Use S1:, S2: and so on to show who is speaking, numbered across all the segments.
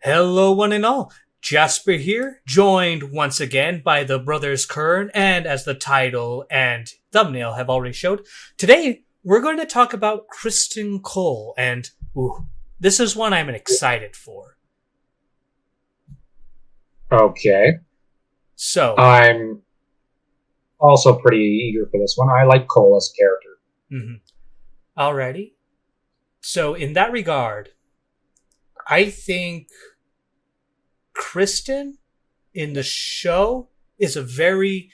S1: Hello, one and all. Jasper here, joined once again by the brothers Kern, and as the title and thumbnail have already showed, today we're going to talk about Criston Cole, and this is one I'm excited for.
S2: Okay.
S1: So,
S2: I'm also pretty eager for this one. I like Cole as a character.
S1: alrighty. So, in that regard, I think Criston in the show is a very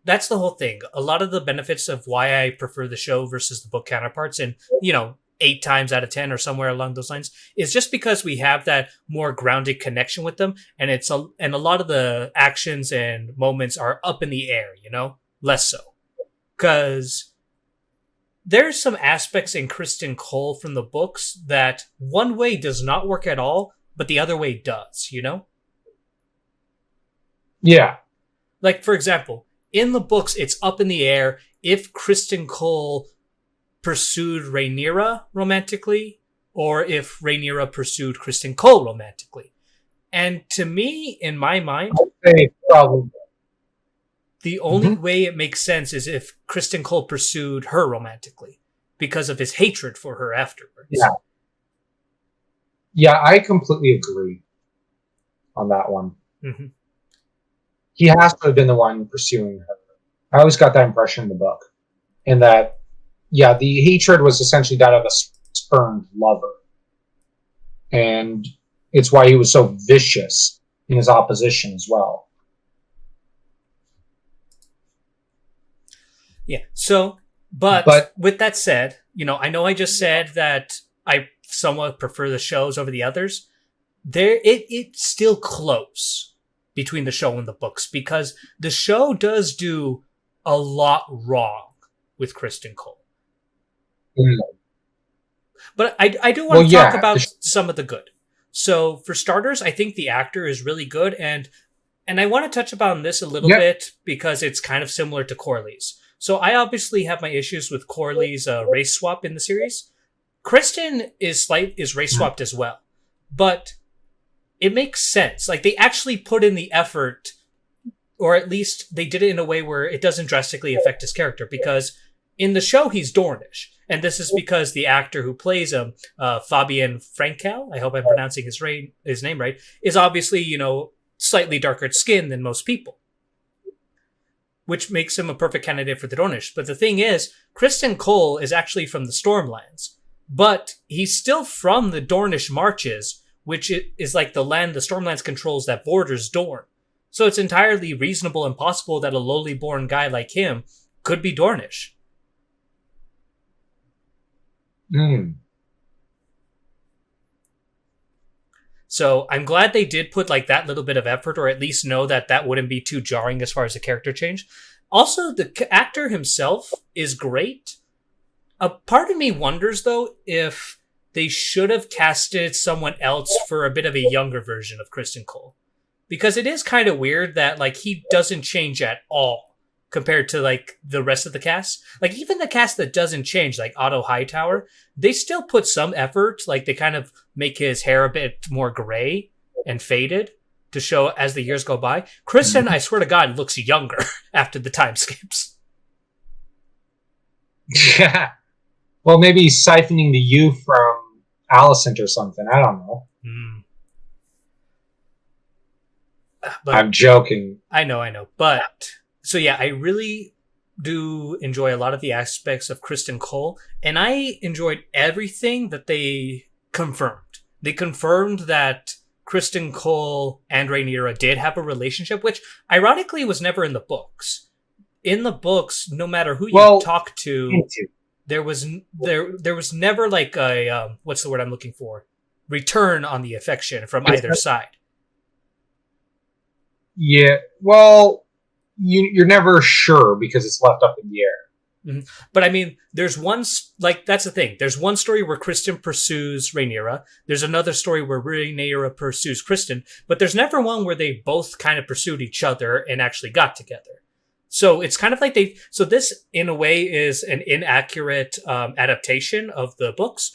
S1: that's the whole thing. A lot of the benefits of why I prefer the show versus the book counterparts, and 8 times out of 10 or somewhere along those lines, is just because we have that more grounded connection with them, and a lot of the actions and moments are up in the air, less so because there's some aspects in Criston Cole from the books that one way does not work at all, but the other way does.
S2: Yeah.
S1: Like, for example, in the books, it's up in the air if Criston Cole pursued Rhaenyra romantically or if Rhaenyra pursued Criston Cole romantically. And to me, in my mind,
S2: Hey, probably.
S1: the only
S2: hmm
S1: way it makes sense is if Criston Cole pursued her romantically because of his hatred for her
S2: Yeah.
S1: afterwards.
S2: Yeah, I completely agree on that one.
S1: Mm-hmm.
S2: He has to have been the one pursuing her. I always got that impression in the book. And that, yeah, the hatred was essentially that of a spurned lover. And it's why he was so vicious in his opposition as well.
S1: Yeah. So, but
S2: But
S1: with that said, I know I just said that I somewhat prefer the shows over the others. It's still close between the show and the books because the show does do a lot wrong with Criston Cole.
S2: mm,
S1: But I do
S2: well,
S1: want to talk
S2: yeah,
S1: about some of the good. So for starters, I think the actor is really good, and I want to touch upon this a little
S2: yeah,
S1: bit because it's kind of similar to Corley's. So I obviously have my issues with Corley's race swap in the series. Criston is race swapped as well, but it makes sense. Like, they actually put in the effort, or at least they did it in a way where it doesn't drastically affect his character. Because in the show, he's Dornish, and this is because the actor who plays him, Fabian Frankel, I hope I'm pronouncing his name right, is obviously slightly darker skin than most people, which makes him a perfect candidate for the Dornish. But the thing is, Criston Cole is actually from the Stormlands, but he's still from the Dornish Marches, which is like the land the Stormlands controls that borders Dorne. So it's entirely reasonable and possible that a lowly born guy like him could be Dornish.
S2: mm,
S1: So I'm glad they did put like that little bit of effort, or at least know that that wouldn't be too jarring as far as the character change. Also, the actor himself is great. A part of me wonders, though, if they should have casted someone else for a bit of a younger version of Criston Cole. Because it is kind of weird that, like, he doesn't change at all compared to, like, the rest of the cast. Like, even the cast that doesn't change, like Otto Hightower, they still put some effort. Like, they kind of make his hair a bit more gray and faded to show as the years go by. Criston, I swear to God, looks younger after the time skips.
S2: yeah. Well, maybe he's siphoning the youth from Alicent or something. I don't know.
S1: Mm. But
S2: I'm joking.
S1: I know. But so yeah, I really do enjoy a lot of the aspects of Criston Cole, and I enjoyed everything that they confirmed. They confirmed that Criston Cole and Rhaenyra did have a relationship, which ironically was never in the books. In the books, no matter who you
S2: Well,
S1: talk to, there was never like a what's the word I'm looking for? Return on the affection from either side.
S2: yeah. Well, you're never sure because it's left up in the air.
S1: Mhm. But I mean, there's like, that's the thing. There's one story where Criston pursues Rhaenyra. There's another story where Rhaenyra pursues Criston, but there's never one where they both kind of pursued each other and actually got together. So it's kind of like so this in a way is an inaccurate adaptation of the books,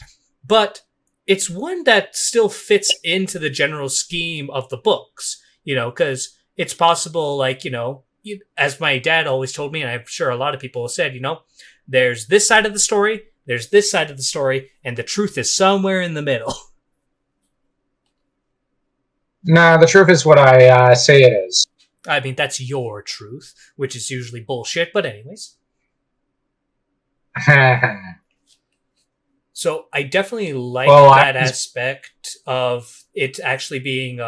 S1: but it's one that still fits into the general scheme of the books, because it's possible, like, as my dad always told me, and I'm sure a lot of people have said, there's this side of the story, there's this side of the story, and the truth is somewhere in the middle.
S2: Nah, the truth is what I say it is.
S1: I mean, that's your truth, which is usually bullshit, but anyways. So I definitely like that aspect of it actually being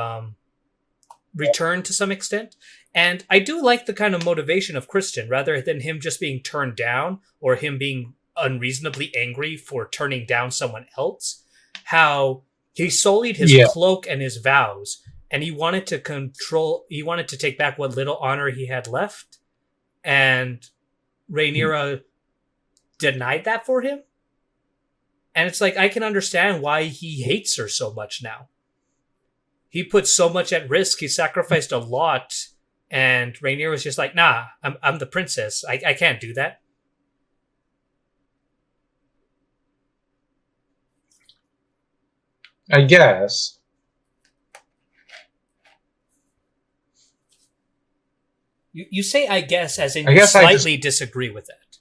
S1: returned to some extent. And I do like the kind of motivation of Criston, rather than him just being turned down or him being unreasonably angry for turning down someone else. How he sullied his cloak and his vows, and he wanted to take back what little honor he had left. And Rhaenyra denied that for him. And it's like, I can understand why he hates her so much now. He put so much at risk. He sacrificed a lot. And Rhaenyra was just like, nah, I'm the princess. I can't do that.
S2: I guess.
S1: You say I guess as in you slightly disagree with that.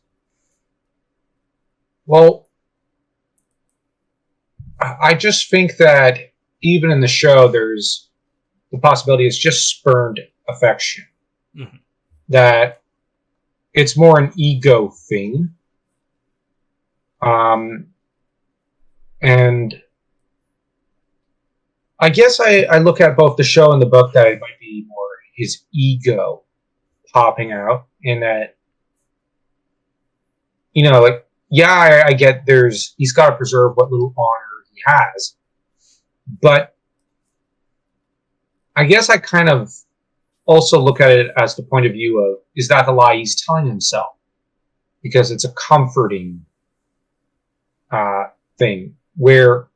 S2: Well, I just think that even in the show, there's the possibility it's just spurned affection. Mm-hmm. That it's more an ego thing. And I guess I look at both the show and the book that it might be more his ego popping out, in that, like, yeah, I get he's got to preserve what little honor he has, but I guess I kind of also look at it as the point of view of, is that the lie he's telling himself? Because it's a comforting thing where,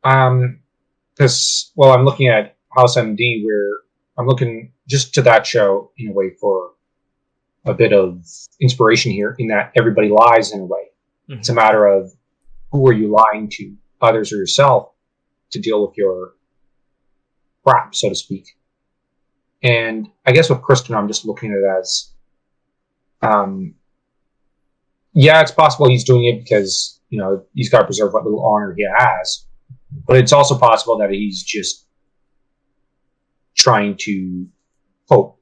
S2: because, well, I'm looking at House MD, where I'm looking just to that show in a way for a bit of inspiration here, in that everybody lies in a way. Mm-hmm. It's a matter of, who are you lying to, others or yourself, to deal with your crap, so to speak. And I guess with Criston, I'm just looking at it as, yeah, it's possible he's doing it because, he's got to preserve what little honor he has. But it's also possible that he's just trying to cope.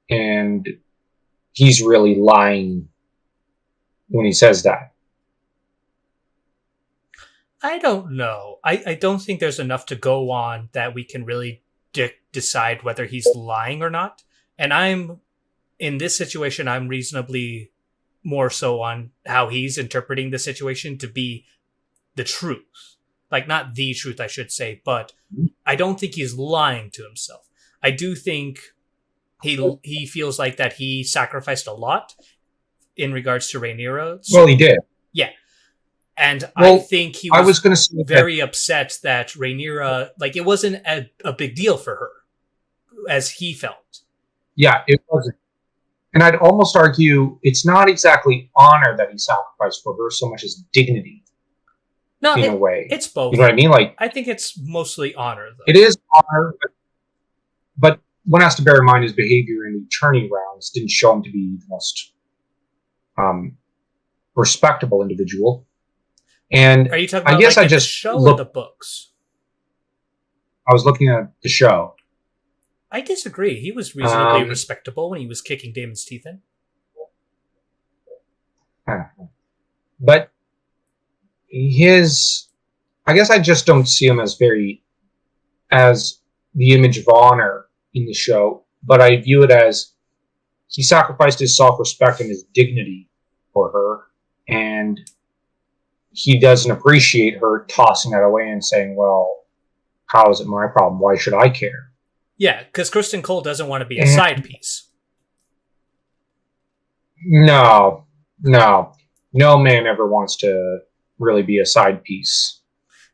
S2: And he's really lying when he says that.
S1: I don't know. I don't think there's enough to go on that we can really decide whether he's lying or not. And in this situation, I'm reasonably more so on how he's interpreting the situation to be the truth. Like, not the truth, I should say, but I don't think he's lying to himself. I do think he feels like that he sacrificed a lot in regards to Rhaenyra.
S2: So, well, he did.
S1: Yeah. And I think he was
S2: going to say
S1: very upset that Rhaenyra, like, it wasn't a big deal for her, as he felt.
S2: Yeah, it wasn't. And I'd almost argue it's not exactly honor that he sacrificed for her so much as dignity.
S1: No,
S2: in a way.
S1: It's both.
S2: You know what I mean? Like,
S1: I think it's mostly honor, though.
S2: It is honor, but one has to bear in mind his behavior in the attorney rounds didn't show him to be the most respectable individual. And
S1: are you talking about, I guess, like, the show or the books?
S2: I was looking at the show.
S1: I disagree. He was reasonably respectable when he was kicking Damon's teeth in.
S2: But I guess I just don't see him as the image of honor in the show, but I view it as he sacrificed his self-respect and his dignity for her, and he doesn't appreciate her tossing that away and saying, well, how is it my problem? Why should I care?
S1: Yeah, because Criston Cole doesn't want to be a side piece.
S2: No man ever wants to really be a side piece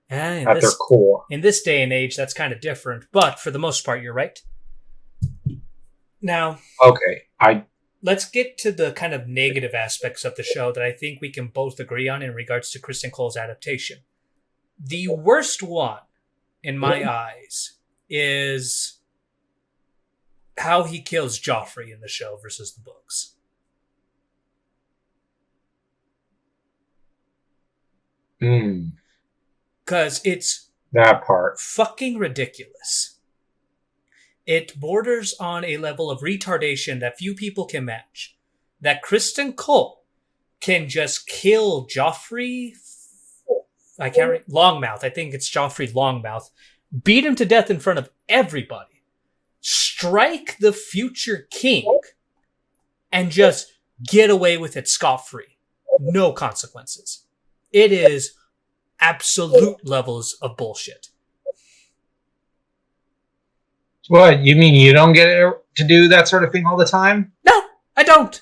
S2: at their core.
S1: In this day and age, that's kind of different, but for the most part, you're right. Now,
S2: okay,
S1: let's get to the kind of negative aspects of the show that I think we can both agree on in regards to Criston Cole's adaptation. The worst one, in my eyes, is how he kills Joffrey in the show versus the books. Because it's
S2: that part
S1: fucking ridiculous. It borders on a level of retardation that few people can match. That Criston Cole can just kill Joffrey. I can't Longmouth. I think it's Joffrey Longmouth. Beat him to death in front of everybody. Strike the future king. And just get away with it scot-free. No consequences. It is absolute levels of bullshit.
S2: What, you mean you don't get to do that sort of thing all the time?
S1: No, I don't.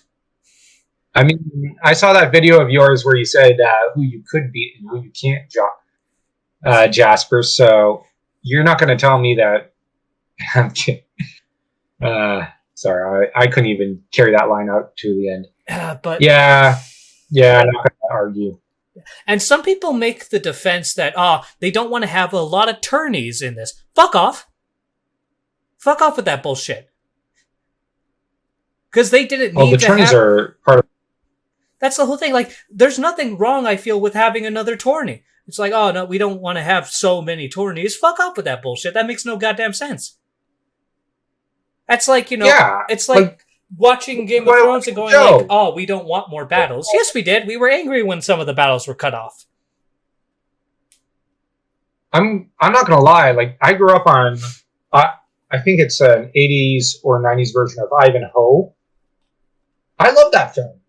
S2: I mean, I saw that video of yours where you said who you could beat and who you can't, Jasper, so you're not going to tell me that... I'm kidding. Sorry, I couldn't even carry that line out to the end.
S1: But
S2: Yeah, I'm not going to argue.
S1: And some people make the defense that, they don't want to have a lot of tourneys in this. Fuck off. Fuck off with that bullshit. Because they didn't need
S2: the
S1: to
S2: tourneys are part of...
S1: That's the whole thing. Like, there's nothing wrong, I feel, with having another tourney. It's like, oh, no, we don't want to have so many tourneys. Fuck off with that bullshit. That makes no goddamn sense. That's like, it's like watching Game of Thrones and going like, oh, we don't want more battles. Yes, we did. We were angry when some of the battles were cut off.
S2: I'm not going to lie. Like, I grew up on... I think it's an 80s or 90s version of Ivanhoe. I love that film.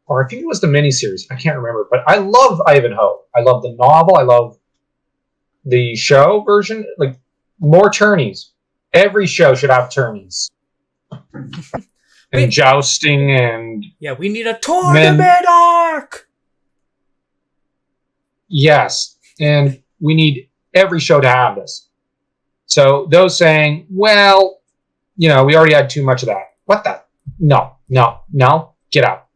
S2: Or I think it was the miniseries. I can't remember. But I love Ivanhoe. I love the novel. I love the show version. Like, more tourneys. Every show should have tourneys. And jousting and...
S1: Yeah, we need a tournament arc!
S2: Yes. And we need every show to have this. So those saying, well, we already had too much of that. What the? No. Get out.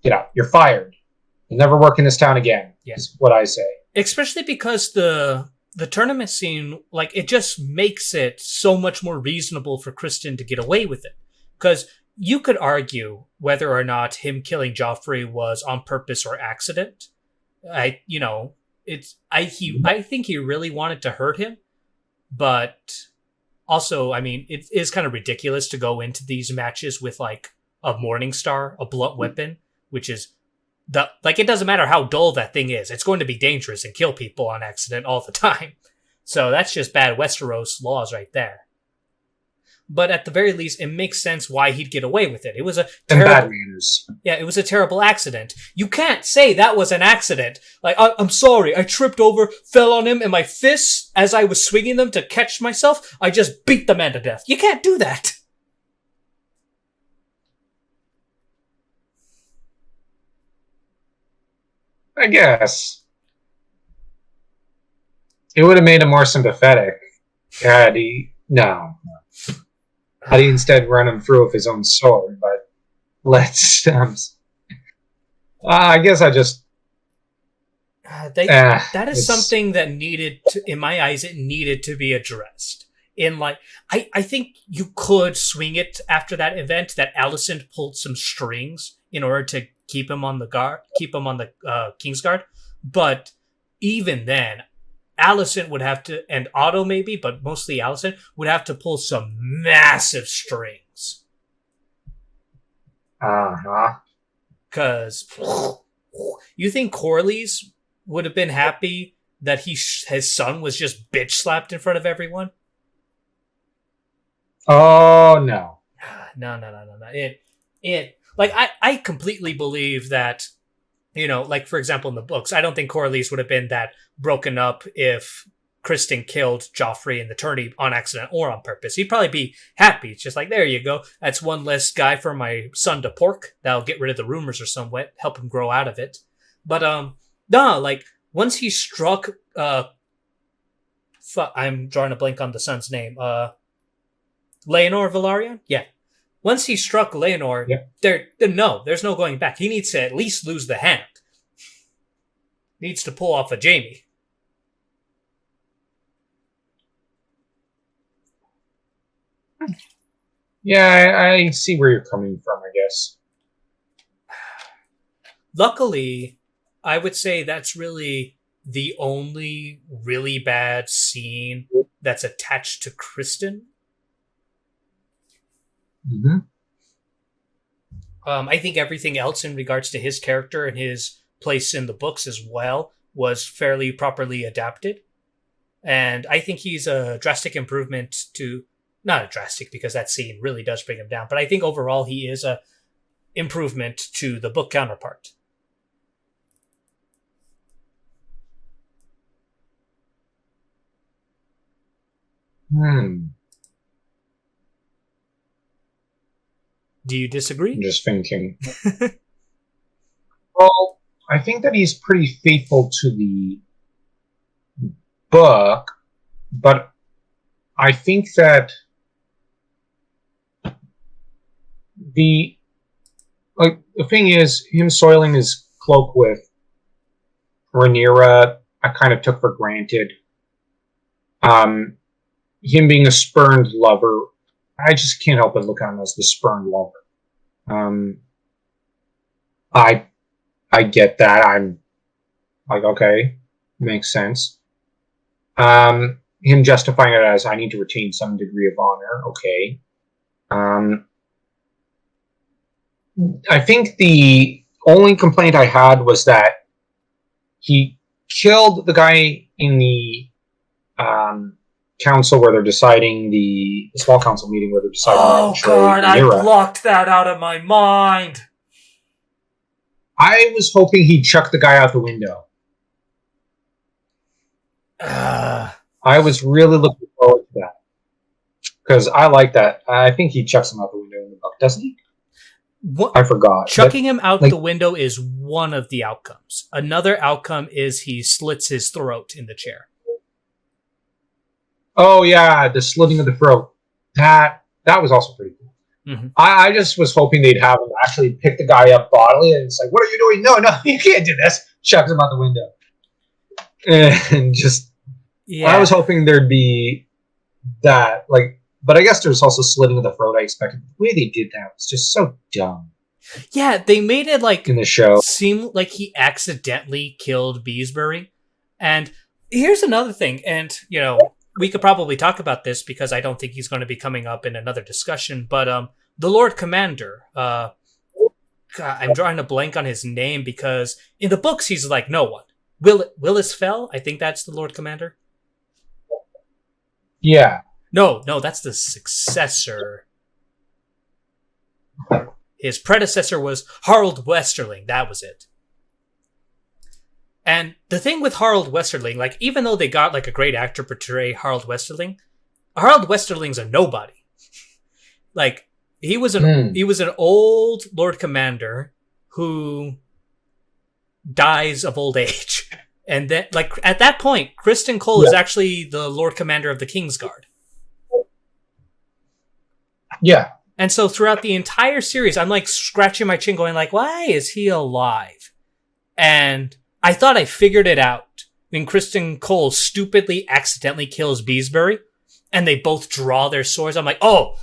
S2: Get out. You're fired. You'll never work in this town again.
S1: Yes.
S2: Is what I say.
S1: Especially because the tournament scene, like, it just makes it so much more reasonable for Criston to get away with it. Because you could argue whether or not him killing Joffrey was on purpose or accident. I think he really wanted to hurt him. But also, I mean, it is kind of ridiculous to go into these matches with, like, a Morning Star, a blunt weapon, which is it doesn't matter how dull that thing is. It's going to be dangerous and kill people on accident all the time. So that's just bad Westeros laws right there. But at the very least, it makes sense why he'd get away with it. It was a
S2: bad manners.
S1: Yeah, it was a terrible accident. You can't say that was an accident. Like, I'm sorry, I tripped over, fell on him, and my fists, as I was swinging them to catch myself, I just beat the man to death. You can't do that.
S2: I guess. It would have made him more sympathetic had he... No. Had he instead run him through with his own sword, but let's... I guess I just...
S1: that is something that needed to, in my eyes, it needed to be addressed. I think you could swing it after that event that Alicent pulled some strings in order to keep him on the Kingsguard. But even then, Alicent would have to, and Otto maybe, but mostly Alicent, would have to pull some massive strings. Because you think Corlys would have been happy that his son was just bitch slapped in front of everyone?
S2: Oh, no.
S1: No. I completely believe that, like, for example, in the books, I don't think Corlys would have been that broken up if Criston killed Joffrey in the tourney on accident or on purpose. He'd probably be happy. It's just like, there you go. That's one less guy for my son to pork. That'll get rid of the rumors or somewhat, help him grow out of it. But, no, like, once he struck, I'm drawing a blank on the son's name. Laenor Velaryon? Yeah. Once he struck Laenor, there's no going back. He needs to at least lose the hand. Needs to pull off a Jaime.
S2: Yeah, I see where you're coming from, I guess.
S1: Luckily, I would say that's really the only really bad scene that's attached to Criston.
S2: Mm-hmm.
S1: I think everything else in regards to his character and his place in the books as well was fairly properly adapted. And I think he's a drastic improvement to, not a drastic because that scene really does bring him down, but I think overall he is a improvement to the book counterpart.
S2: Hmm.
S1: Do you disagree?
S2: I'm just thinking. Well, I think that he's pretty faithful to the book, but I think that the the thing is him soiling his cloak with Rhaenyra, I kind of took for granted. Um, him being a spurned lover, I just can't help but look at him as the spurned lover. Um, I I get that. I'm like, okay, makes sense. Him justifying it as I need to retain some degree of honor. Okay. Um, I think the only complaint I had was that he killed the guy in the council where they're deciding the small council meeting where they're deciding
S1: Oh god, I
S2: Rhaenyra.
S1: blocked that out of my mind.
S2: I was hoping he'd chuck the guy out the window. I was really looking forward to that because I like that. I think he chucks him out the window in the book, doesn't he?
S1: What,
S2: I forgot.
S1: chucking him out the window is one of the outcomes. Another outcome is he slits his throat in the chair.
S2: Oh yeah, the slitting of the throat. That was also pretty cool. Mm-hmm. I just was hoping they'd have him actually pick the guy up bodily, and it's like, what are you doing? No, you can't do this. Chucks him out the window, and just. Yeah. I was hoping there'd be that, but I guess there's also slitting of the throat. I expected. The way they did that was just so dumb.
S1: Yeah, they made it
S2: in the show
S1: seem like he accidentally killed Beesbury. And here's another thing, and we could probably talk about this because I don't think he's going to be coming up in another discussion. But the Lord Commander, God, I'm drawing a blank on his name because in the books he's like no one. Willis Fell, I think that's the Lord Commander.
S2: Yeah.
S1: No, that's the successor. His predecessor was Harold Westerling. That was it. And the thing with Harold Westerling, even though they got a great actor portray Harold Westerling's a nobody. He was an old Lord Commander who dies of old age. And then, at that point, Criston Cole is actually the Lord Commander of the Kingsguard.
S2: Yeah.
S1: And so throughout the entire series, I'm scratching my chin going why is he alive? And I thought I figured it out when Criston Cole stupidly accidentally kills Beesbury and they both draw their swords. I'm like, oh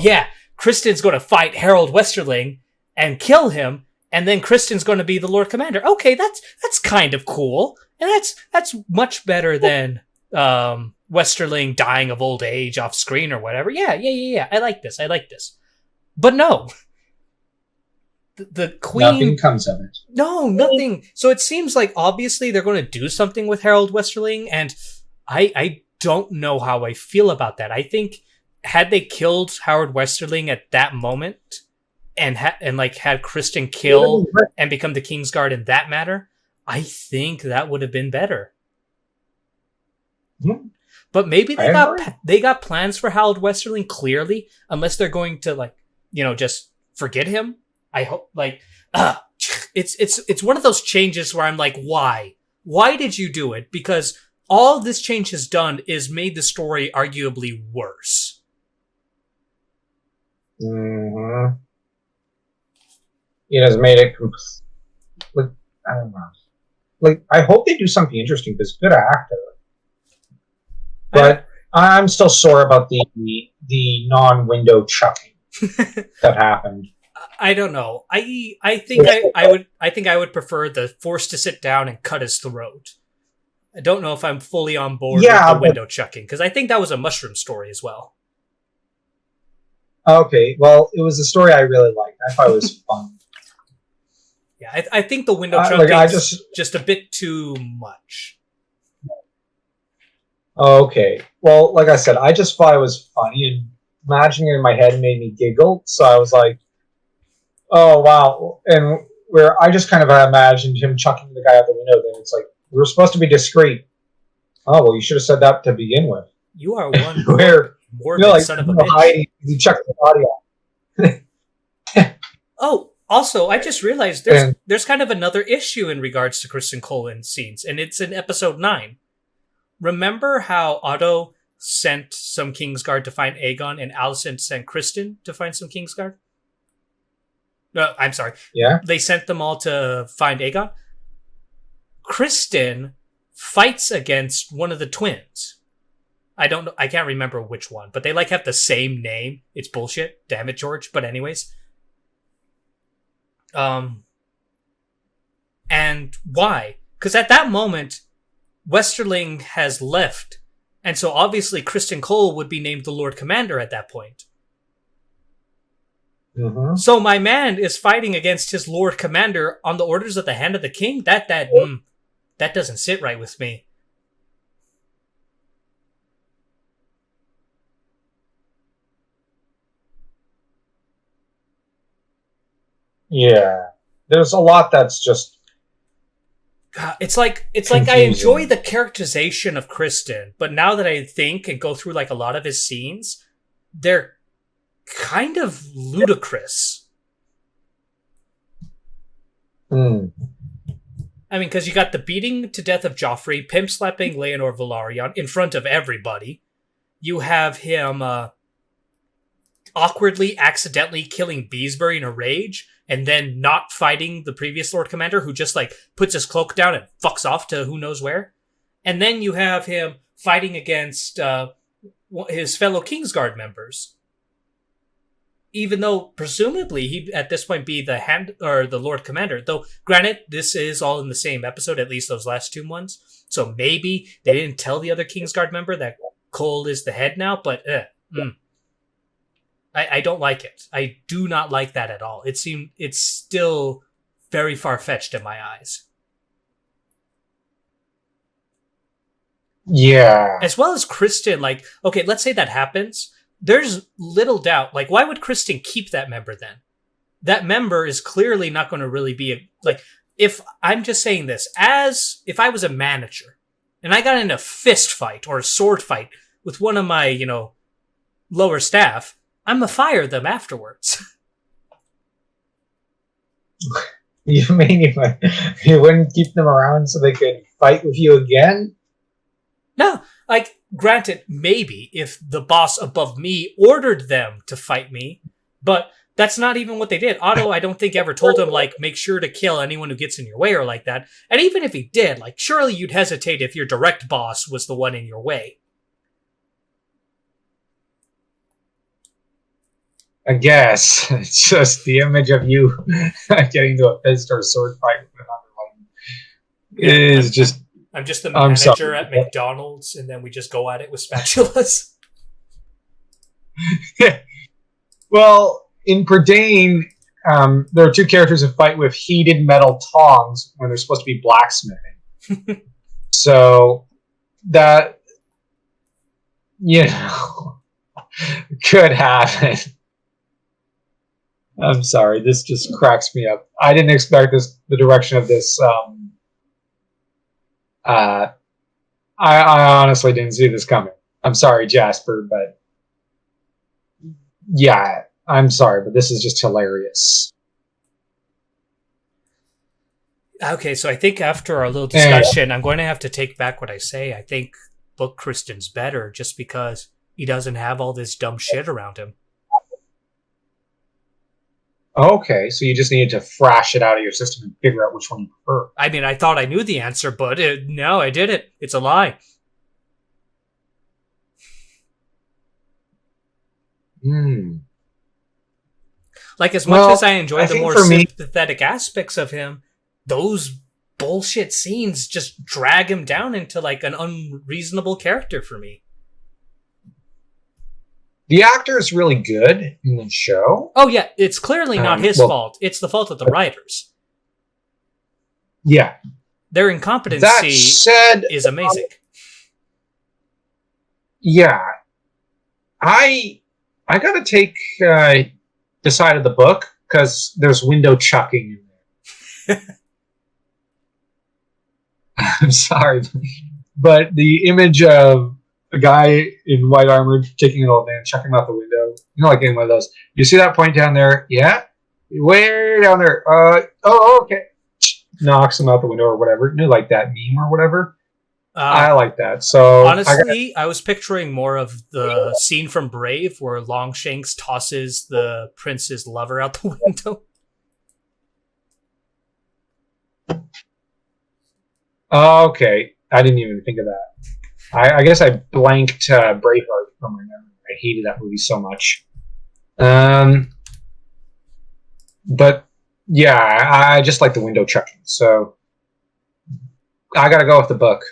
S1: yeah, Criston's going to fight Harold Westerling and kill him. And then Criston's going to be the Lord Commander. Okay, that's kind of cool. And that's much better than Westerling dying of old age off screen or whatever. Yeah. I like this. But no. The Queen...
S2: Nothing comes of it.
S1: No, nothing. So it seems like obviously they're going to do something with Harold Westerling, and I don't know how I feel about that. I think had they killed Harold Westerling at that moment and had Criston kill and become the Kingsguard in that matter, I think that would have been better.
S2: Mm-hmm.
S1: But maybe they got plans for Harold Westerling clearly, unless they're going to just forget him. I hope it's one of those changes where I'm like, why? Why did you do it? Because all this change has done is made the story arguably worse.
S2: Mm-hmm. It has made it I don't know. I hope they do something interesting because good actor. But I'm still sore about the the non-window chucking that happened.
S1: I don't know. I think I would prefer the forced to sit down and cut his throat. I don't know if I'm fully on board with the window chucking, because I think that was a mushroom story as well.
S2: Okay, well, it was a story I really liked. I thought it was fun.
S1: Yeah, I think the window chucking is just a bit too much.
S2: Okay, well, like I said, I just thought it was funny, and imagining it in my head made me giggle, so I was like, oh, wow. And where I just kind of imagined him chucking the guy out the window, then it's like, we were supposed to be discreet. Oh, well, you should have said that to begin with.
S1: You are one
S2: morbid
S1: son of a bitch.
S2: You chucked the body off.
S1: Oh, also, I just realized there's kind of another issue in regards to Criston Cole scenes, and it's in episode 9. Remember how Otto sent some Kingsguard to find Aegon, and Alicent sent Criston to find some Kingsguard? No, I'm sorry.
S2: Yeah.
S1: They sent them all to find Aegon. Criston fights against one of the twins. I can't remember which one, but they have the same name. It's bullshit. Damn it, George. But anyways. And why? Because at that moment, Westerling has left. And so obviously Criston Cole would be named the Lord Commander at that point.
S2: Mm-hmm.
S1: So my man is fighting against his Lord Commander on the orders of the Hand of the King? That doesn't sit right with me.
S2: Yeah. There's a lot that's just...
S1: It's like I enjoy the characterization of Criston, but now that I think and go through a lot of his scenes, they're kind of ludicrous.
S2: Mm.
S1: I mean, because you got the beating to death of Joffrey, pimp slapping Leonor Velaryon in front of everybody. You have him awkwardly, accidentally killing Beesbury in a rage, and then not fighting the previous Lord Commander, who just puts his cloak down and fucks off to who knows where. And then you have him fighting against his fellow Kingsguard members. Even though presumably he'd at this point be the Lord Commander. Though granted, this is all in the same episode, at least those last 2 ones. So maybe they didn't tell the other Kingsguard member that Cole is the head now, but I don't like it. I do not like that at all. It's still very far-fetched in my eyes.
S2: Yeah.
S1: As well as Criston, okay, let's say that happens. There's little doubt. Why would Criston keep that member then? That member is clearly not going to really be if I'm just saying this, as if I was a manager and I got in a fist fight or a sword fight with one of my, lower staff, I'm going to fire them afterwards.
S2: You mean you wouldn't keep them around so they could fight with you again?
S1: No, granted, maybe if the boss above me ordered them to fight me, but that's not even what they did. Otto, I don't think ever told him, make sure to kill anyone who gets in your way or like that. And even if he did, surely you'd hesitate if your direct boss was the one in your way.
S2: I guess. It's just the image of you getting into a fist or a sword fight with another one is just...
S1: I'm just the manager at McDonald's, and then we just go at it with spatulas.
S2: Well, in Prydain, there are 2 characters that fight with heated metal tongs when they're supposed to be blacksmithing. So that, could happen. I'm sorry, this just cracks me up. I didn't expect the direction of this. I honestly didn't see this coming. I'm sorry, Jasper, but yeah, I'm sorry, but this is just hilarious.
S1: Okay, so I think after our little discussion, I'm going to have to take back what I say. I think Book Criston's better just because he doesn't have all this dumb shit around him.
S2: Okay, so you just needed to thrash it out of your system and figure out which one you prefer.
S1: I mean, I thought I knew the answer, but no, I didn't. It's a lie. Like, as much as I enjoy
S2: I
S1: the
S2: think
S1: more
S2: for me,
S1: sympathetic aspects of him, those bullshit scenes just drag him down into like an unreasonable character for me.
S2: the actor is really good in the show.
S1: Oh yeah, it's clearly not his fault. It's the fault of the writers.
S2: Yeah.
S1: Their
S2: That
S1: incompetency
S2: said,
S1: is amazing.
S2: yeah, I gotta take the side of the book because there's window chucking in there. I'm sorry, but the image of a guy in white armor taking an old man, chucking him out the window, like in one of those. You see that point down there? Yeah, way down there. Okay. Knocks him out the window or whatever. Like that meme or whatever. I like that. So
S1: honestly, I was picturing more of the scene from Brave where Longshanks tosses the prince's lover out the window.
S2: Okay, I didn't even think of that. I guess I blanked Braveheart from my memory. I hated that movie so much. But yeah, I just like the window chucking. So I got to go with the book.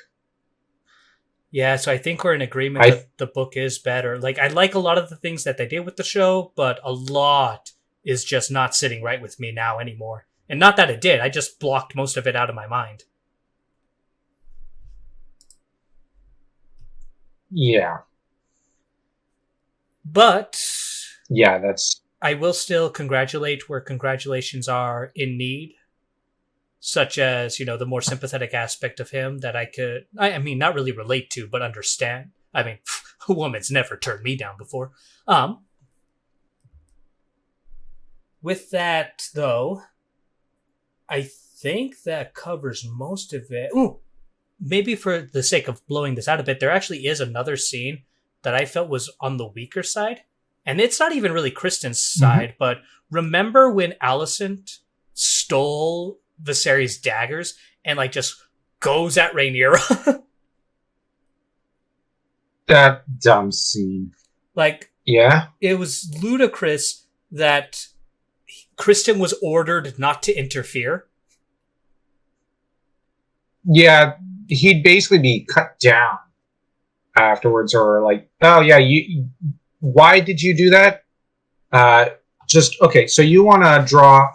S1: Yeah, so I think we're in agreement that the book is better. Like, I like a lot of the things that they did with the show, but a lot is just not sitting right with me now anymore. And not that it did, I just blocked most of it out of my mind.
S2: Yeah.
S1: But
S2: yeah, that's...
S1: I will still congratulate where congratulations are in need. Such as, the more sympathetic aspect of him that I could, I mean, not really relate to, but understand. I mean, a woman's never turned me down before. With that, though, I think that covers most of it. Ooh, maybe for the sake of blowing this out a bit, there actually is another scene that I felt was on the weaker side. And it's not even really Criston's side, but remember when Alicent stole Viserys' daggers and just goes at Rhaenyra?
S2: That dumb scene. Yeah?
S1: It was ludicrous that Criston was ordered not to interfere.
S2: Yeah, he'd basically be cut down afterwards, or oh yeah, why did you do that? Okay, so you want to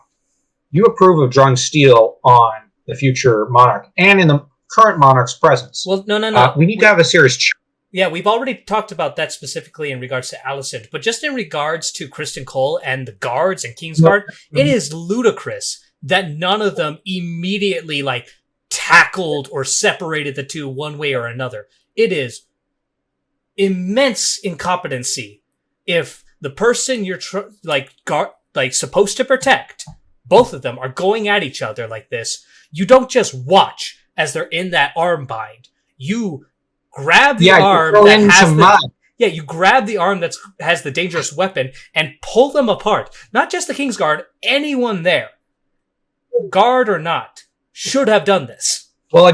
S2: you approve of drawing steel on the future monarch and in the current monarch's presence.
S1: Well, no.
S2: We need to have a serious chat.
S1: Yeah, we've already talked about that specifically in regards to Alicent, but just in regards to Criston Cole and the guards and Kingsguard, it is ludicrous that none of them immediately tackled or separated the two one way or another. It is immense incompetency if the person you're supposed to protect, both of them, are going at each other like this. You don't just watch as they're in that arm bind. You grab the arm that has you grab the arm that has the dangerous weapon and pull them apart. Not just the Kingsguard, anyone there, guard or not, should have done this.
S2: Well,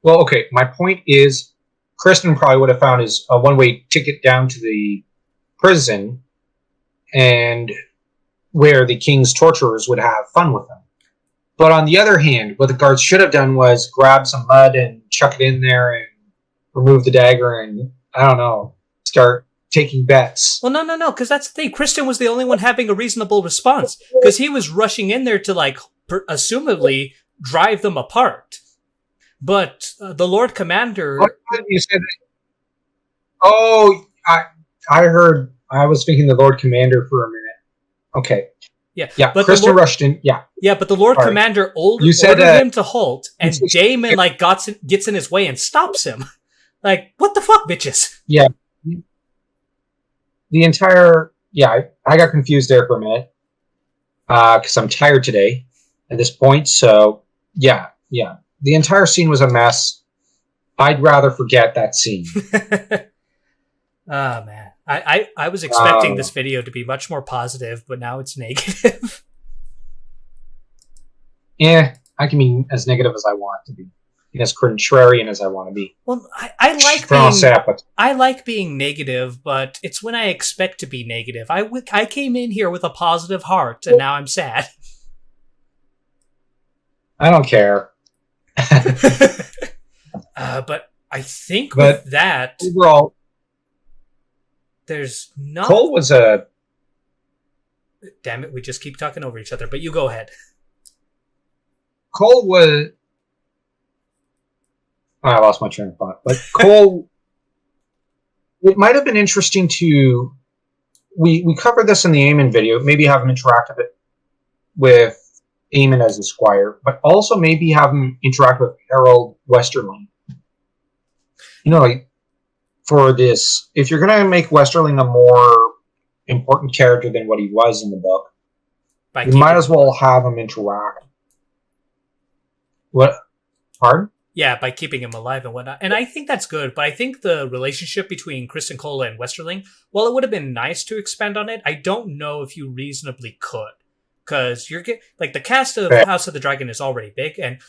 S2: okay. My point is, Criston probably would have found his one-way ticket down to the prison, and where the king's torturers would have fun with him. But on the other hand, what the guards should have done was grab some mud and chuck it in there and remove the dagger and, I don't know, start taking bets.
S1: Well, no, because that's the thing. Criston was the only one having a reasonable response, because he was rushing in there to, assumably drive them apart. But the Lord Commander...
S2: You said... Oh, I heard... I was thinking the Lord Commander for a minute. Okay.
S1: Yeah,
S2: but Criston rushed in.
S1: Yeah, but the Lord Commander ordered him to halt, and Daemon gets in his way and stops him. What the fuck, bitches?
S2: Yeah. The entire... Yeah, I got confused there for a minute. Because I'm tired today at this point, so... Yeah. The entire scene was a mess. I'd rather forget that scene.
S1: Oh, man. I was expecting this video to be much more positive, but now it's negative.
S2: Yeah, I can be as negative as I want to be. and as contrarian as I want to be.
S1: Well, I like being negative, but it's when I expect to be negative. I came in here with a positive heart, and now I'm sad.
S2: I don't care.
S1: But I think with that,
S2: overall,
S1: there's not.
S2: Cole was a.
S1: Damn it, we just keep talking over each other, but you go ahead.
S2: Cole was. I lost my train of thought. But Cole, it might have been interesting to. We covered this in the Eamon video. Maybe have him interact a bit with Eamon as a squire, but also maybe have him interact with Harold Westerling. Like for this, if you're going to make Westerling a more important character than what he was in the book, you might as well have him interact. What? Pardon?
S1: Yeah, by keeping him alive and whatnot. And I think that's good, but I think the relationship between Criston Cole and Westerling, while it would have been nice to expand on it, I don't know if you reasonably could. Because the cast of House of the Dragon is already big, and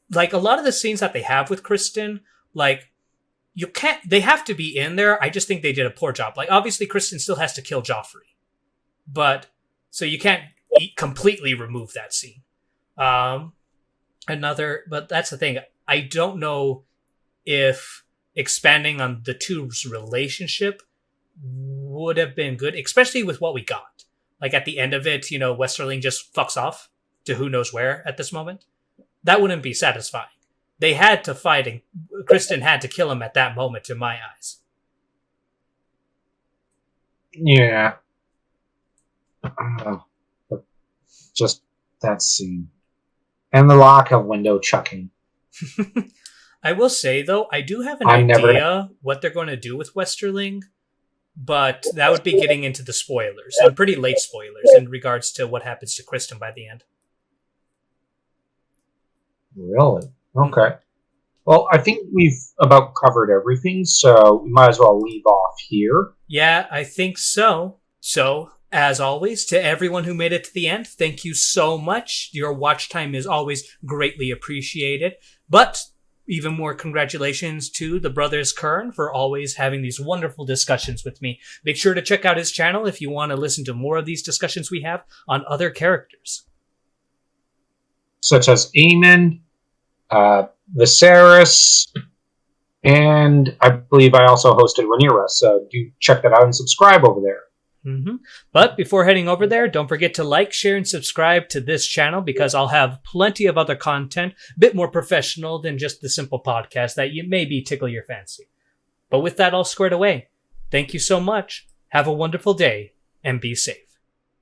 S1: like a lot of the scenes that they have with Criston, they have to be in there. I just think they did a poor job. Like, obviously Criston still has to kill Joffrey, but so you can't completely remove that scene. But that's the thing. I don't know if expanding on the two's relationship would have been good, especially with what we got. Like at the end of it, Westerling just fucks off to who knows where at this moment. That wouldn't be satisfying. They had to fight, and Criston had to kill him at that moment, in my eyes.
S2: Yeah. Just that scene. And the lack of window chucking.
S1: I will say, though, I do have an idea what they're going to do with Westerling, but that would be getting into the spoilers, and pretty late spoilers in regards to what happens to Criston by the end.
S2: Really? Okay. Well, I think we've about covered everything, so we might as well leave off here.
S1: Yeah, I think so. So, as always, to everyone who made it to the end, thank you so much. Your watch time is always greatly appreciated. But even more congratulations to the brothers Kern for always having these wonderful discussions with me. Make sure to check out his channel if you want to listen to more of these discussions we have on other characters.
S2: Such as Eamon, Viserys, and I believe I also hosted Rhaenyra, so do check that out and subscribe over there.
S1: Mm-hmm. But before heading over there, don't forget to like, share, and subscribe to this channel because I'll have plenty of other content, a bit more professional than just the simple podcast that you maybe tickle your fancy. But with that all squared away, thank you so much, have a wonderful day, and be safe.